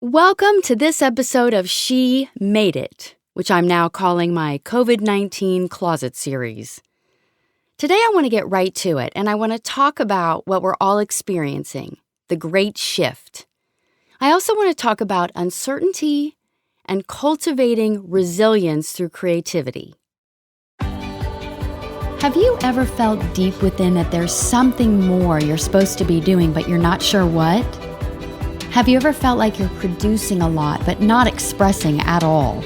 Welcome to this episode of She Made It, which I'm now calling my COVID-19 Closet Series. Today I want to get right to it, and I want to talk about what we're all experiencing, the Great Shift. I also want to talk about uncertainty and cultivating resilience through creativity. Have you ever felt deep within that there's something more you're supposed to be doing, but you're not sure what? Have you ever felt like you're producing a lot but not expressing at all?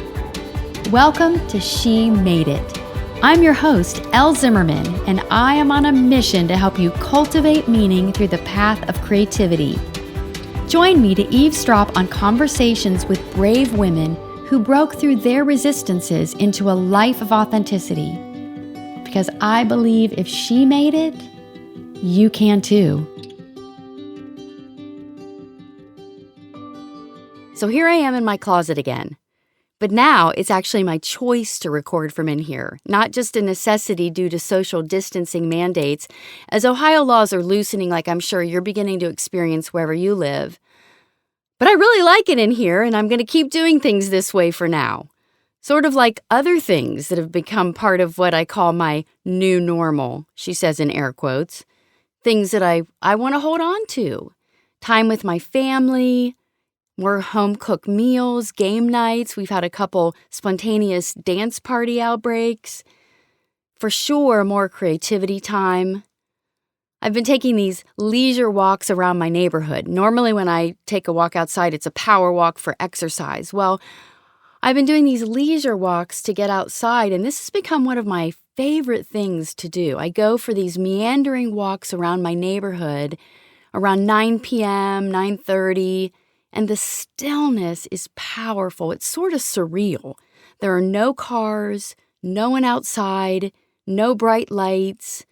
Welcome to She Made It. I'm your host, Elle Zimmerman, and I am on a mission to help you cultivate meaning through the path of creativity. Join me to eavesdrop on conversations with brave women who broke through their resistances into a life of authenticity. Because I believe if she made it, you can too. So here I am in my closet again. But now it's actually my choice to record from in here, not just a necessity due to social distancing mandates, as Ohio laws are loosening like I'm sure you're beginning to experience wherever you live. But I really like it in here, and I'm going to keep doing things this way for now. Sort of like other things that have become part of what I call my new normal, she says in air quotes. Things that I want to hold on to. Time with my family, more home-cooked meals, game nights. We've had a couple spontaneous dance party outbreaks. For sure, more creativity time. I've been taking these leisure walks around my neighborhood. Normally when I take a walk outside, it's a power walk for exercise. Well, I've been doing these leisure walks to get outside, and this has become one of my favorite things to do. I go for these meandering walks around my neighborhood around 9 p.m., 9:30, and the stillness is powerful. It's sort of surreal. There are no cars, no one outside, no bright lights.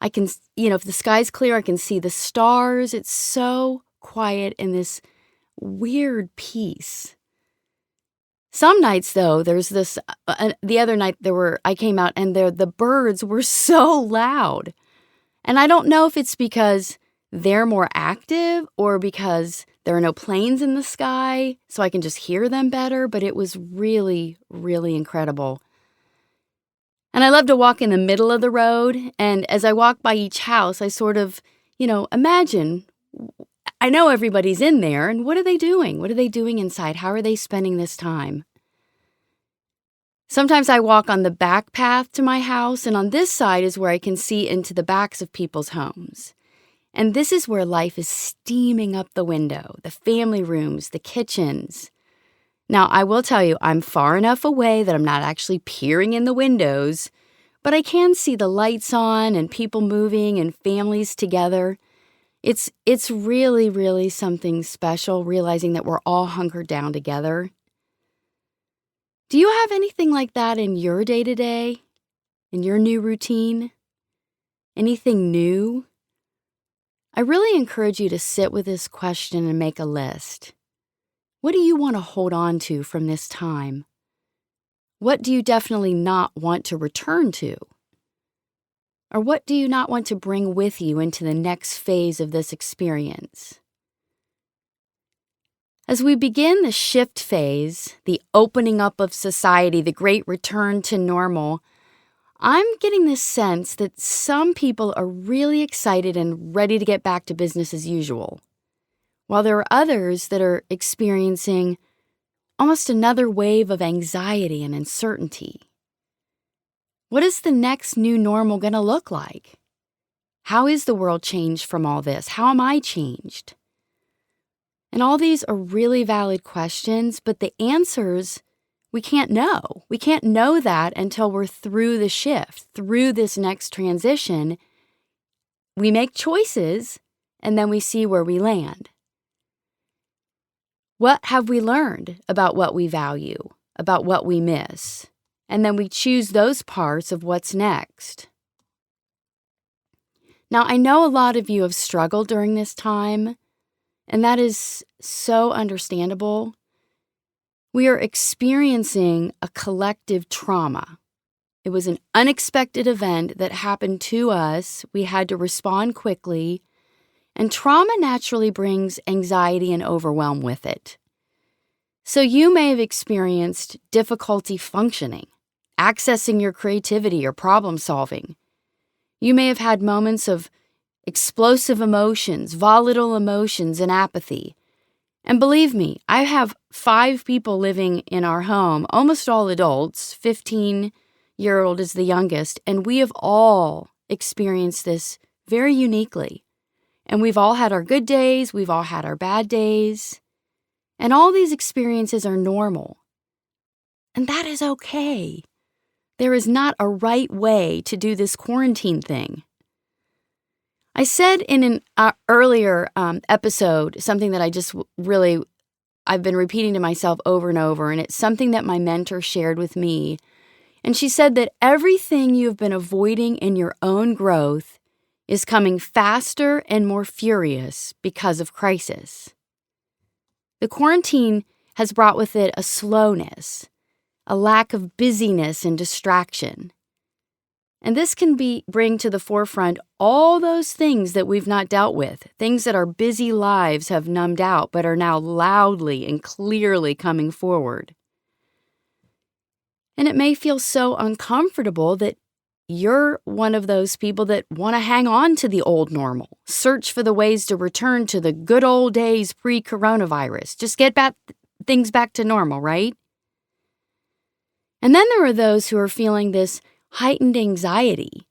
I can, if the sky's clear, I can see the stars. It's so quiet in this weird peace. Some nights, though, there's this, the other night I came out and the birds were so loud. And I don't know if it's because they're more active or because there are no planes in the sky, so I can just hear them better, but it was really, really incredible. And I love to walk in the middle of the road, and as I walk by each house, I sort of, imagine, I know everybody's in there, and what are they doing? What are they doing inside? How are they spending this time? Sometimes I walk on the back path to my house, and on this side is where I can see into the backs of people's homes. And this is where life is steaming up the window, the family rooms, the kitchens. Now, I will tell you, I'm far enough away that I'm not actually peering in the windows, but I can see the lights on and people moving and families together. It's really, really something special, realizing that we're all hunkered down together. Do you have anything like that in your day-to-day, in your new routine? Anything new? I really encourage you to sit with this question and make a list. What do you want to hold on to from this time? What do you definitely not want to return to? Or what do you not want to bring with you into the next phase of this experience? As we begin the shift phase, the opening up of society, the great return to normal, I'm getting this sense that some people are really excited and ready to get back to business as usual, while there are others that are experiencing almost another wave of anxiety and uncertainty. What is the next new normal going to look like? How is the world changed from all this? How am I changed? And all these are really valid questions, but the answers we can't know. We can't know that until we're through the shift, through this next transition. We make choices, and then we see where we land. What have we learned about what we value, about what we miss? And then we choose those parts of what's next. Now, I know a lot of you have struggled during this time, and that is so understandable. We are experiencing a collective trauma. It was an unexpected event that happened to us. We had to respond quickly, and trauma naturally brings anxiety and overwhelm with it. So you may have experienced difficulty functioning, accessing your creativity or problem solving. You may have had moments of explosive emotions, volatile emotions, and apathy. And believe me, I have 5 people living in our home, almost all adults, 15-year-old is the youngest, and we have all experienced this very uniquely. And we've all had our good days, we've all had our bad days, and all these experiences are normal. And that is okay. There is not a right way to do this quarantine thing. I said in an earlier episode something that I've been repeating to myself over and over, and it's something that my mentor shared with me. And she said that everything you've been avoiding in your own growth is coming faster and more furious because of crisis. The quarantine has brought with it a slowness, a lack of busyness and distraction. And this can bring to the forefront all those things that we've not dealt with, things that our busy lives have numbed out but are now loudly and clearly coming forward. And it may feel so uncomfortable that you're one of those people that want to hang on to the old normal, search for the ways to return to the good old days pre-coronavirus, just get things back to normal, right? And then there are those who are feeling this heightened anxiety,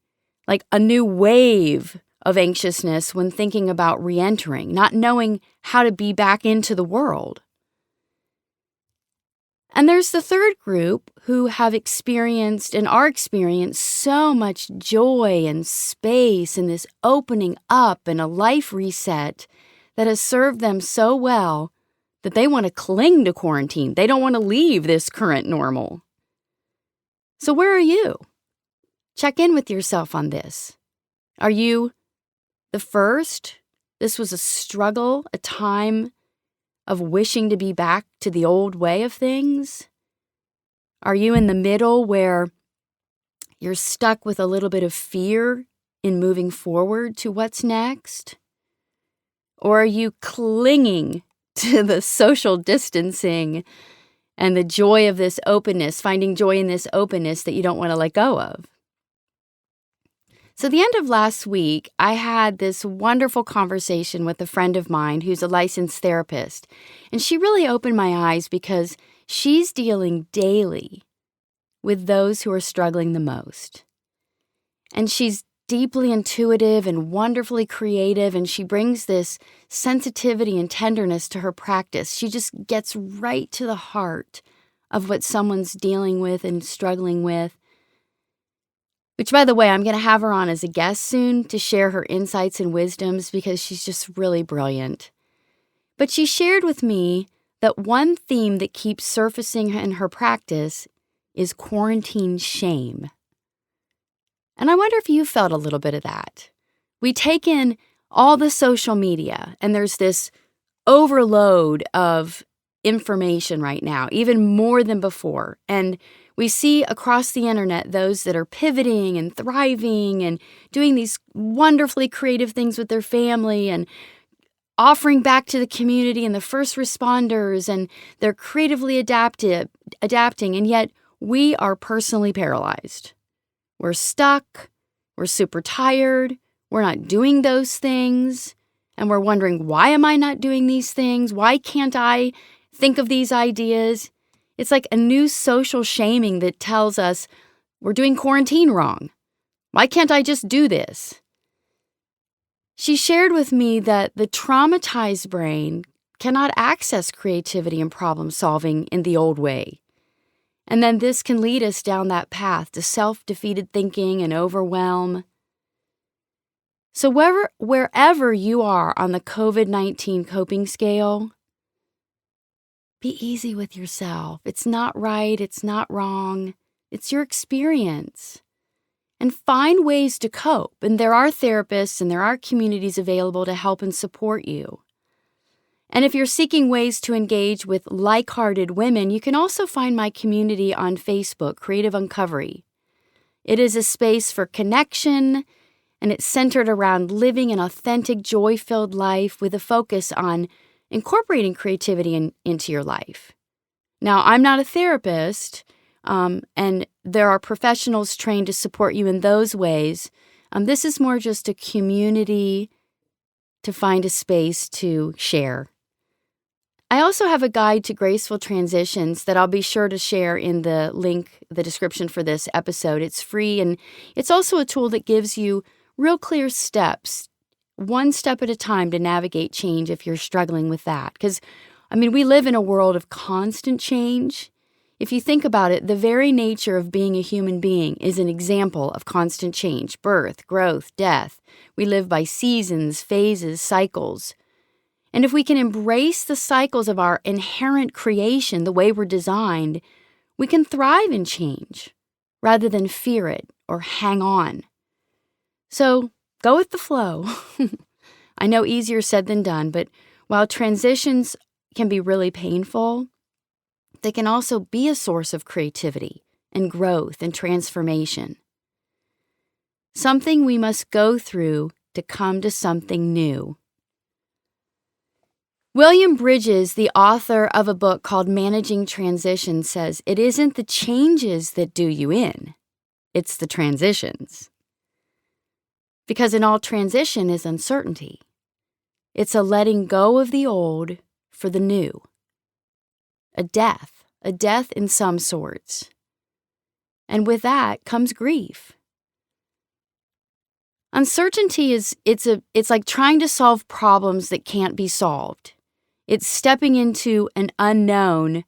like a new wave of anxiousness when thinking about re-entering, not knowing how to be back into the world. And there's the third group who have experienced and are experiencing so much joy and space and this opening up and a life reset that has served them so well that they want to cling to quarantine. They don't want to leave this current normal. So where are you? Check in with yourself on this. Are you the first? This was a struggle, a time of wishing to be back to the old way of things? Are you in the middle where you're stuck with a little bit of fear in moving forward to what's next? Or are you clinging to the social distancing and the joy of this openness, finding joy in this openness that you don't want to let go of? So the end of last week, I had this wonderful conversation with a friend of mine who's a licensed therapist, and she really opened my eyes because she's dealing daily with those who are struggling the most. And she's deeply intuitive and wonderfully creative, and she brings this sensitivity and tenderness to her practice. She just gets right to the heart of what someone's dealing with and struggling with. Which, by the way, I'm going to have her on as a guest soon to share her insights and wisdoms because she's just really brilliant. But she shared with me that one theme that keeps surfacing in her practice is quarantine shame. And I wonder if you felt a little bit of that. We take in all the social media, and there's this overload of information right now, even more than before. And we see across the internet those that are pivoting and thriving and doing these wonderfully creative things with their family and offering back to the community and the first responders, and they're creatively adapting, and yet we are personally paralyzed. We're stuck, we're super tired, we're not doing those things, and we're wondering, why am I not doing these things? Why can't I think of these ideas? It's like a new social shaming that tells us we're doing quarantine wrong. Why can't I just do this? She shared with me that the traumatized brain cannot access creativity and problem solving in the old way. And then this can lead us down that path to self-defeated thinking and overwhelm. So wherever you are on the COVID-19 coping scale, be easy with yourself. It's not right. It's not wrong. It's your experience. And find ways to cope. And there are therapists and there are communities available to help and support you. And if you're seeking ways to engage with like-hearted women, you can also find my community on Facebook, Creative Uncovery. It is a space for connection, and it's centered around living an authentic, joy-filled life with a focus on incorporating creativity into your life. Now, I'm not a therapist, and there are professionals trained to support you in those ways. This is more just a community to find a space to share. I also have a guide to graceful transitions that I'll be sure to share in the link, the description for this episode. It's free, and it's also a tool that gives you real clear steps, one step at a time, to navigate change if you're struggling with that. Because, we live in a world of constant change. If you think about it, the very nature of being a human being is an example of constant change: birth, growth, death. We live by seasons, phases, cycles. And if we can embrace the cycles of our inherent creation, the way we're designed, we can thrive in change rather than fear it or hang on. So go with the flow. I know easier said than done, but while transitions can be really painful, they can also be a source of creativity and growth and transformation. Something we must go through to come to something new. William Bridges, the author of a book called Managing Transition, says, "It isn't the changes that do you in, it's the transitions." Because in all transition is uncertainty. It's a letting go of the old for the new. A death in some sorts. And with that comes grief. Uncertainty it's like trying to solve problems that can't be solved. It's stepping into an unknown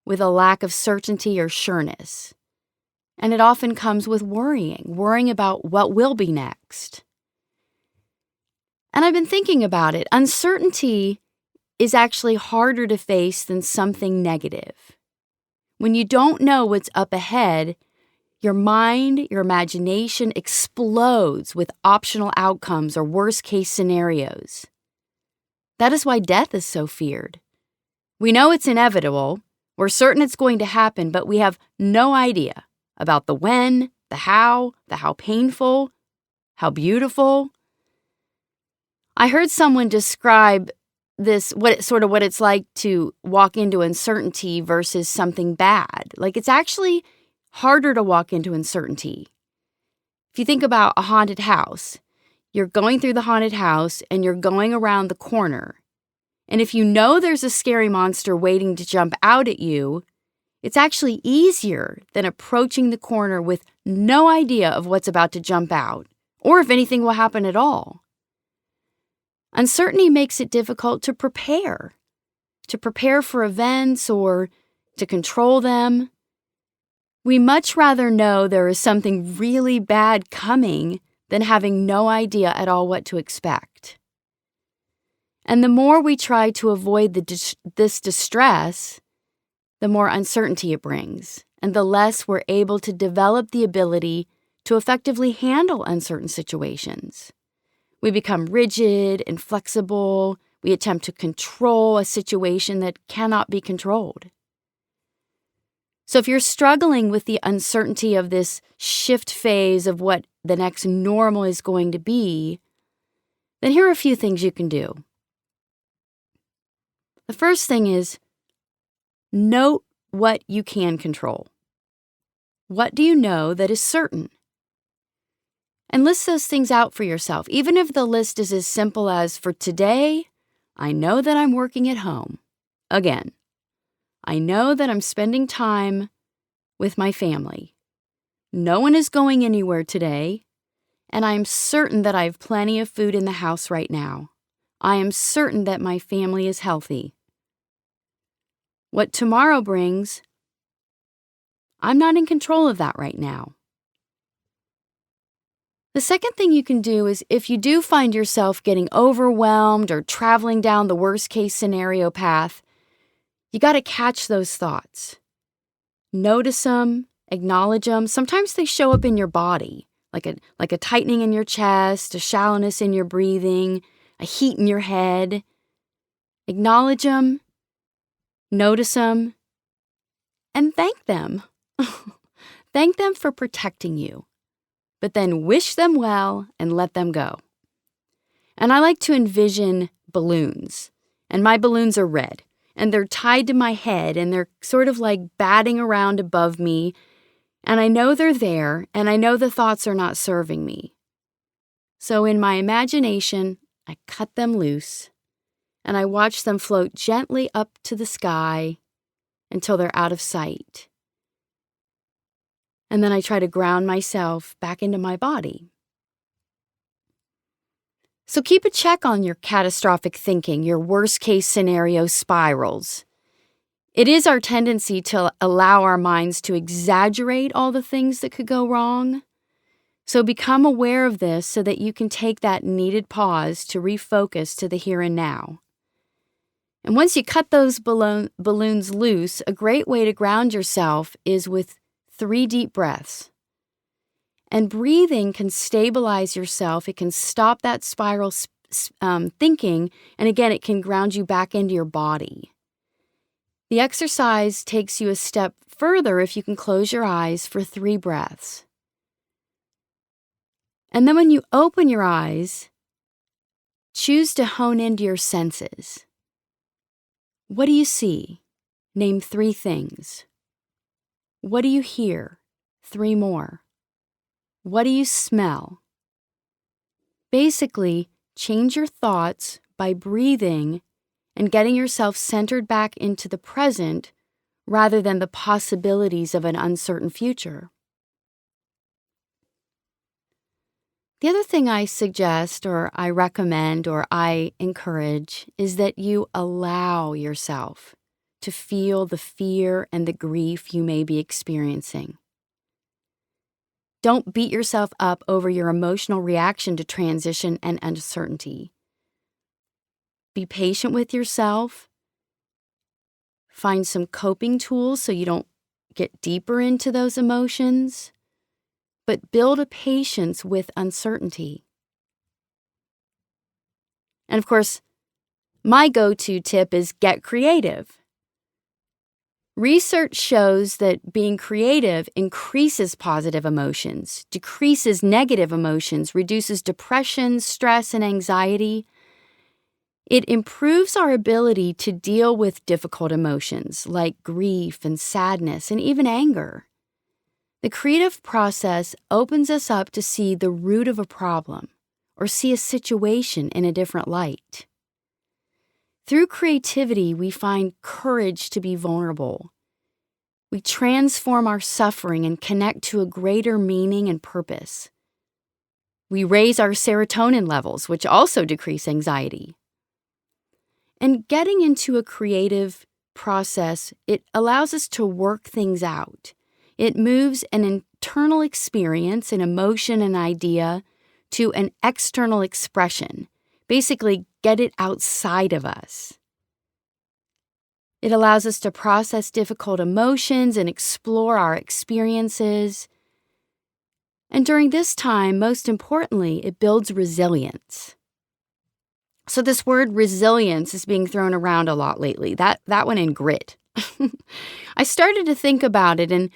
with a lack of certainty or sureness. And it often comes with worrying about what will be next. And I've been thinking about it. Uncertainty is actually harder to face than something negative. When you don't know what's up ahead, your mind, your imagination explodes with optional outcomes or worst-case scenarios. That is why death is so feared. We know it's inevitable, we're certain it's going to happen, but we have no idea about the when, the how painful, how beautiful. I heard someone describe this, what it's like to walk into uncertainty versus something bad. Like, it's actually harder to walk into uncertainty. If you think about a haunted house, you're going through the haunted house and you're going around the corner. And if you know there's a scary monster waiting to jump out at you, it's actually easier than approaching the corner with no idea of what's about to jump out, or if anything will happen at all. Uncertainty makes it difficult to prepare for events or to control them. We much rather know there is something really bad coming than having no idea at all what to expect. And the more we try to avoid this distress, the more uncertainty it brings, and the less we're able to develop the ability to effectively handle uncertain situations. We become rigid, inflexible. We attempt to control a situation that cannot be controlled. So if you're struggling with the uncertainty of this shift phase of what the next normal is going to be, then here are a few things you can do. The first thing is note what you can control. What do you know that is certain? And list those things out for yourself, even if the list is as simple as, for today, I know that I'm working at home. Again, I know that I'm spending time with my family. No one is going anywhere today, and I am certain that I have plenty of food in the house right now. I am certain that my family is healthy. What tomorrow brings, I'm not in control of that right now. The second thing you can do is, if you do find yourself getting overwhelmed or traveling down the worst-case scenario path, you got to catch those thoughts. Notice them, acknowledge them. Sometimes they show up in your body, like a tightening in your chest, a shallowness in your breathing, a heat in your head. Acknowledge them, notice them, and thank them. Thank them for protecting you, but then wish them well and let them go. And I like to envision balloons, and my balloons are red. and they're tied to my head, and they're sort of like batting around above me, and I know they're there, and I know the thoughts are not serving me. So in my imagination, I cut them loose, and I watch them float gently up to the sky until they're out of sight. And then I try to ground myself back into my body. So keep a check on your catastrophic thinking, your worst-case scenario spirals. It is our tendency to allow our minds to exaggerate all the things that could go wrong. So become aware of this so that you can take that needed pause to refocus to the here and now. And once you cut those balloons loose, a great way to ground yourself is with 3 deep breaths. And breathing can stabilize yourself. It can stop that spiral thinking. And again, it can ground you back into your body. The exercise takes you a step further if you can close your eyes for 3 breaths. And then when you open your eyes, choose to hone into your senses. What do you see? Name 3 things. What do you hear? 3 more. What do you smell? Basically, change your thoughts by breathing and getting yourself centered back into the present rather than the possibilities of an uncertain future. The other thing I suggest or I recommend or I encourage is that you allow yourself to feel the fear and the grief you may be experiencing. Don't beat yourself up over your emotional reaction to transition and uncertainty. Be patient with yourself. Find some coping tools so you don't get deeper into those emotions, but build a patience with uncertainty. And of course, my go-to tip is get creative. Research shows that being creative increases positive emotions, decreases negative emotions, reduces depression, stress, and anxiety. It improves our ability to deal with difficult emotions like grief and sadness and even anger. The creative process opens us up to see the root of a problem or see a situation in a different light. Through creativity, we find courage to be vulnerable. We transform our suffering and connect to a greater meaning and purpose. We raise our serotonin levels, which also decrease anxiety. And getting into a creative process, it allows us to work things out. It moves an internal experience, an emotion, an idea, to an external expression. Basically, get it outside of us. It allows us to process difficult emotions and explore our experiences. And during this time, most importantly, it builds resilience. So this word resilience is being thrown around a lot lately. That one in grit. I started to think about it, and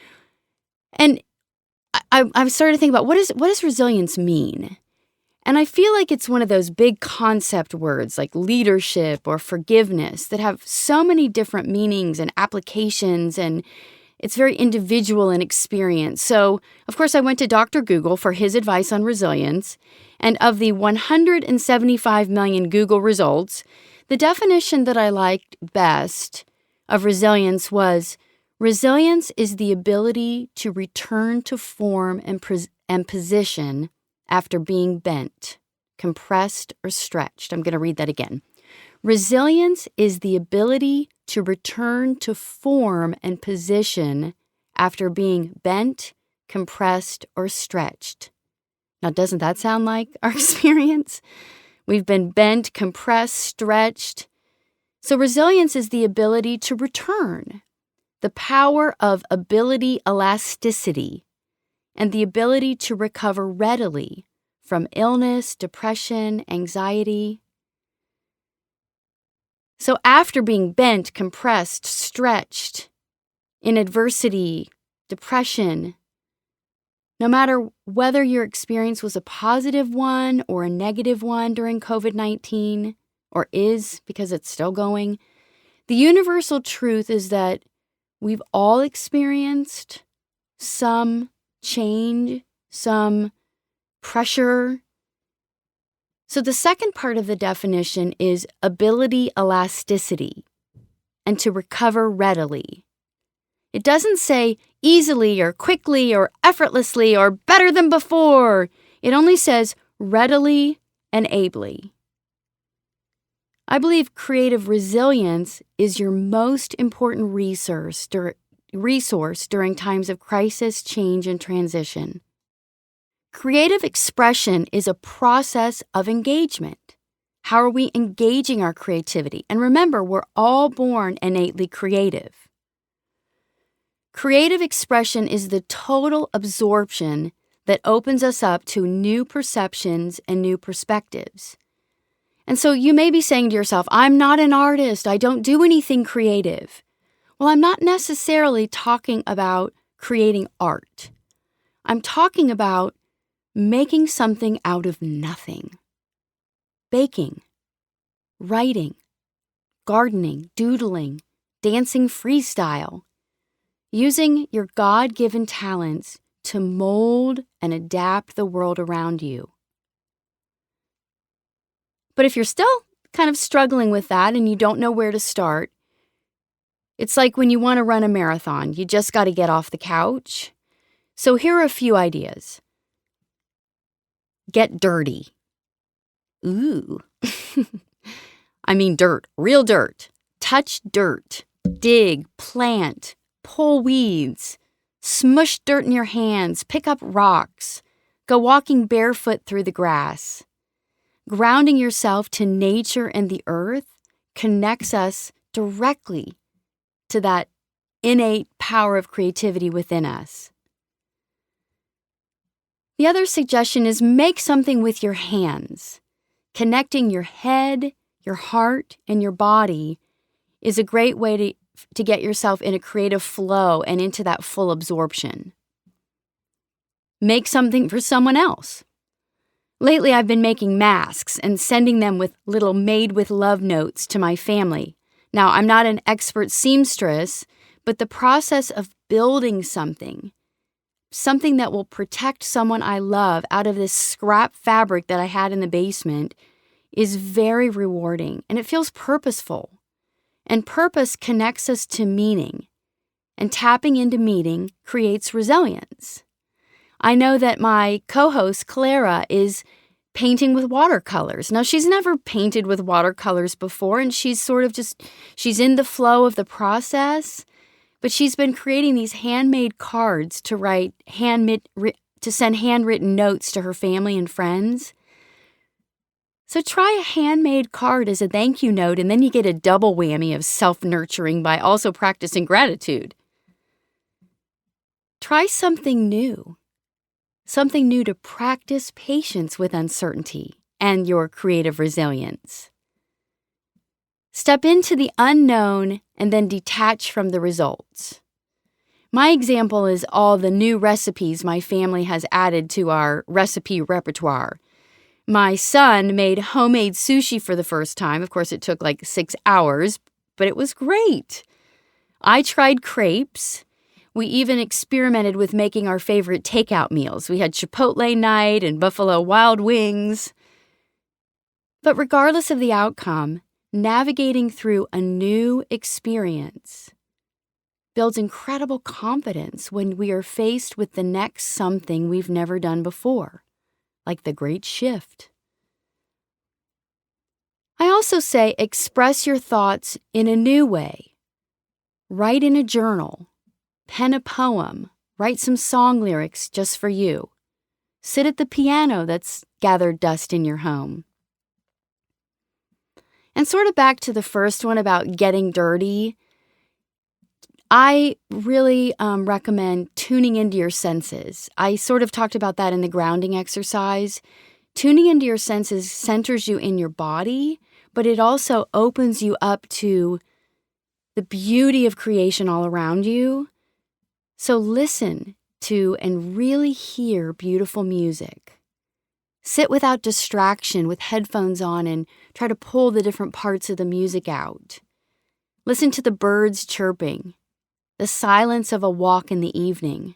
I started to think about what does resilience mean? And I feel like it's one of those big concept words like leadership or forgiveness that have so many different meanings and applications, and it's very individual in experience. So, of course, I went to Dr. Google for his advice on resilience, and of the 175 million Google results, the definition that I liked best of resilience was, resilience is the ability to return to form and position after being bent, compressed, or stretched. I'm going to read that again. Resilience is the ability to return to form and position after being bent, compressed, or stretched. Now, doesn't that sound like our experience? We've been bent, compressed, stretched. So resilience is the ability to return, the power of ability elasticity, and the ability to recover readily from illness, depression, anxiety. So after being bent, compressed, stretched, in adversity, depression, no matter whether your experience was a positive one or a negative one during COVID-19, or is because it's still going, The universal truth is that we've all experienced some change, some pressure. So the second part of the definition is ability elasticity and to recover readily. It doesn't say easily or quickly or effortlessly or better than before. It only says readily and ably. I believe creative resilience is your most important resource during times of crisis, change, and transition. Creative expression is a process of engagement. How are we engaging our creativity? And remember, we're all born innately creative. Creative expression is the total absorption that opens us up to new perceptions and new perspectives. And so you may be saying to yourself, I'm not an artist, I don't do anything creative. Well, I'm not necessarily talking about creating art. I'm talking about making something out of nothing. Baking, writing, gardening, doodling, dancing freestyle. Using your God-given talents to mold and adapt the world around you. But if you're still kind of struggling with that and you don't know where to start, it's like when you want to run a marathon, you just got to get off the couch. So here are a few ideas. Get dirty. Ooh. I mean dirt, real dirt. Touch dirt. Dig, plant, pull weeds. Smush dirt in your hands, pick up rocks. Go walking barefoot through the grass. Grounding yourself to nature and the earth connects us directly to that innate power of creativity within us. The other suggestion is make something with your hands. Connecting your head, your heart, and your body is a great way to get yourself in a creative flow and into that full absorption. Make something for someone else. Lately, I've been making masks and sending them with little made with love notes to my family. Now, I'm not an expert seamstress, but the process of building something that will protect someone I love out of this scrap fabric that I had in the basement is very rewarding, and it feels purposeful. And purpose connects us to meaning, and tapping into meaning creates resilience. I know that my co-host, Clara, is painting with watercolors. Now, she's never painted with watercolors before, and she's in the flow of the process, but she's been creating these handmade cards to send handwritten notes to her family and friends. So try a handmade card as a thank you note, and then you get a double whammy of self-nurturing by also practicing gratitude. Try something new to practice patience with uncertainty and your creative resilience. Step into the unknown and then detach from the results. My example is all the new recipes my family has added to our recipe repertoire. My son made homemade sushi for the first time. Of course, it took like 6 hours, but it was great. I tried crepes. We even experimented with making our favorite takeout meals. We had Chipotle night and Buffalo Wild Wings. But regardless of the outcome, navigating through a new experience builds incredible confidence when we are faced with the next something we've never done before, like the great shift. I also say express your thoughts in a new way. Write in a journal. Pen a poem, write some song lyrics just for you. Sit at the piano that's gathered dust in your home. And sort of back to the first one about getting dirty, I really recommend tuning into your senses. I sort of talked about that in the grounding exercise. Tuning into your senses centers you in your body, but it also opens you up to the beauty of creation all around you. So listen to and really hear beautiful music. Sit without distraction with headphones on and try to pull the different parts of the music out. Listen to the birds chirping, the silence of a walk in the evening.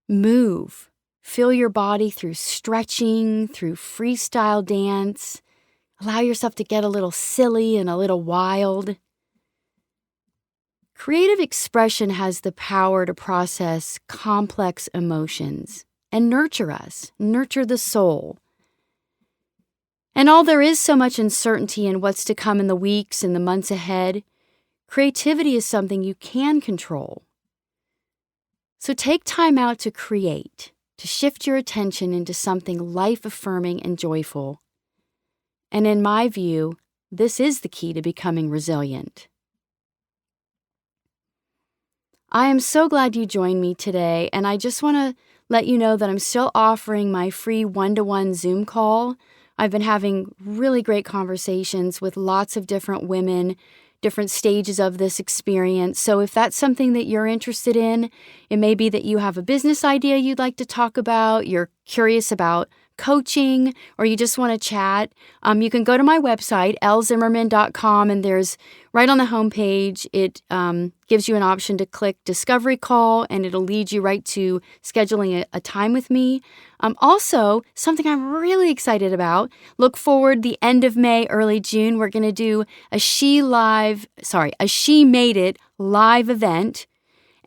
Move. Feel your body through stretching, through freestyle dance. Allow yourself to get a little silly and a little wild. Creative expression has the power to process complex emotions and nurture us, nurture the soul. And although there is so much uncertainty in what's to come in the weeks and the months ahead, creativity is something you can control. So take time out to create, to shift your attention into something life-affirming and joyful. And in my view, this is the key to becoming resilient. I am so glad you joined me today, and I just want to let you know that I'm still offering my free one-to-one Zoom call. I've been having really great conversations with lots of different women, different stages of this experience. So if that's something that you're interested in, it may be that you have a business idea you'd like to talk about, you're curious about coaching, or you just want to chat, you can go to my website, lzimmerman.com, and there's right on the homepage, it gives you an option to click Discovery Call, and it'll lead you right to scheduling a time with me. Also, something I'm really excited about, look forward the end of May, early June, we're going to do a She Made It live event.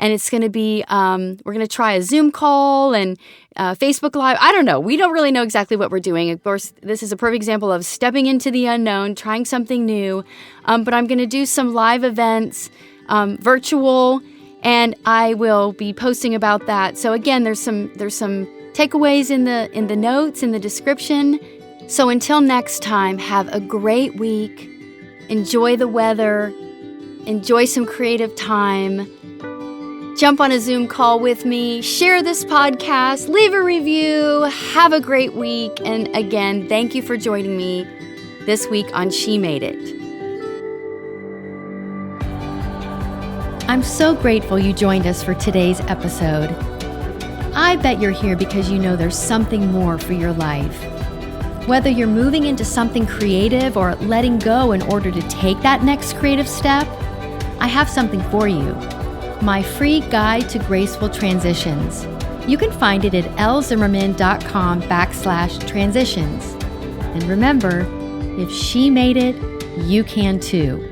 And it's going to be, we're going to try a Zoom call and Facebook Live. I don't know. We don't really know exactly what we're doing. Of course, this is a perfect example of stepping into the unknown, trying something new. But I'm going to do some live events, virtual, and I will be posting about that. So again, there's some takeaways in the notes, in the description. So until next time, have a great week. Enjoy the weather. Enjoy some creative time. Jump on a Zoom call with me, share this podcast, leave a review, have a great week, and again, thank you for joining me this week on She Made It. I'm so grateful you joined us for today's episode. I bet you're here because you know there's something more for your life. Whether you're moving into something creative or letting go in order to take that next creative step, I have something for you. My free guide to graceful transitions. You can find it at lzimmerman.com/transitions. And remember, if she made it, you can too.